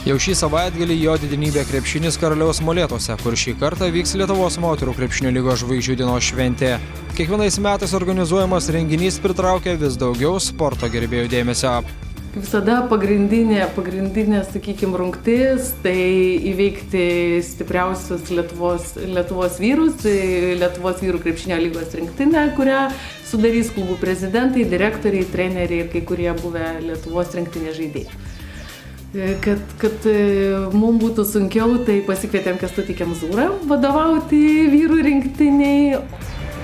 Jau šį savaitgalį jo didenybė krepšinis karaliaus Molėtuose, kur šį kartą vyks Lietuvos moterų krepšinio lygos žvaigždžių dienos šventė. Kiekvienais metais organizuojamas renginys pritraukia vis daugiau sporto gerbėjų dėmesio. Visada pagrindinė, sakykime, rungtis, tai įveikti stipriausius Lietuvos vyrus, Lietuvos vyrų krepšinio lygos rinktinę, kurią sudarys klubų prezidentai, direktoriai, treneriai ir kai kurie buvę Lietuvos rinktinės žaidėjai. Kad mums būtų sunkiau, tai pasikvietėm Kęstutį Kemzūrą vadovauti vyrų rinktiniai.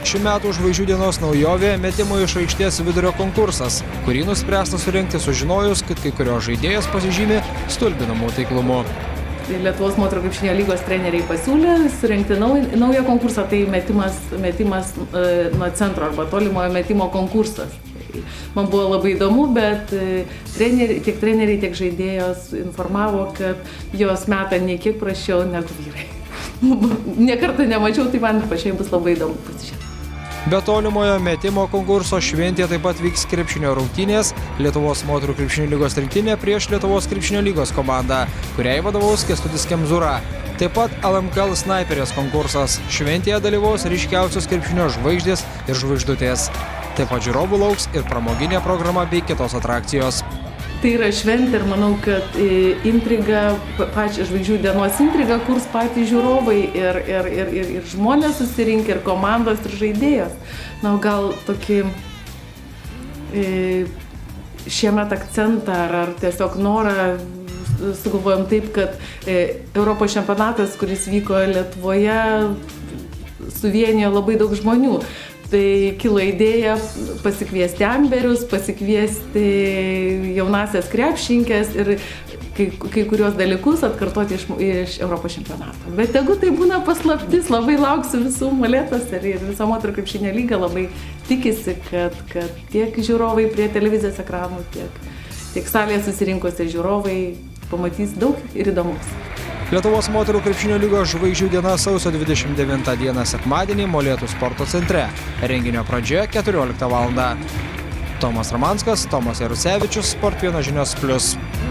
Šių metų žvaigždžių dienos naujovė metimo iš aikštės vidurio konkursas, kurį nuspręsta surengti sužinojus, kad kai kurios žaidėjos pasižymi stulbinamu taiklumu. Lietuvos moterų krepšinio lygos treneriai pasiūlė surengti naują konkursą, tai metimas nuo centro arba tolimojo metimo konkursas. Man buvo labai įdomu, bet tiek treneriai, tiek žaidėjos informavo, kad jos meta nei kiek prasčiau negu vyrai. Nekartą nemačiau, tai man pačiai bus labai įdomu pasižiūrėti. Be tolimojo metimo konkurso šventėje taip pat vyks krepšinio rungtynės Lietuvos moterų krepšinio lygos rinktinė prieš Lietuvos krepšinio lygos komandą, kuriai vadovaus Kęstutis Kemzūra. Taip pat LMKL snaiperės konkursas. Šventėje dalyvaus ryškiausios krepšinio žvaigždės ir žvaigždutės. Taip pat žiūrovų lauks ir pramoginė programa bei kitos atrakcijos. Tai yra šventė ir manau, kad intriga, pačią žvaigždžių dienos intrigą kurs patys žiūrovai ir žmonės susirinkę, ir komandos, ir žaidėjos. Na, gal tokį šiemet akcentą ar tiesiog norą sugalvojom taip, kad Europos čempionatas, kuris vyko Lietuvoje, suvienijo labai daug žmonių. Tai kilo idėja pasikviesti amberius, pasikviesti jaunasias krepšininkes ir kai kurios dalykus atkartoti iš Europos čempionato. Bet tegu tai būna paslaptis, labai lauksiu visų Molėtuose ir visa moterų krepšinio lyga labai tikisi, kad tiek žiūrovai prie televizijos ekranų, tiek salėje susirinkusi žiūrovai pamatys daug ir įdomus. Lietuvos moterų krepšinio lygos žvaigždžių diena sausio 29 dieną sekmadienį Molėtų sporto centre. Renginio pradžia 14 val. Tomas Ramanskas, Tomas Jarusevičius, Sport 1 žinios +.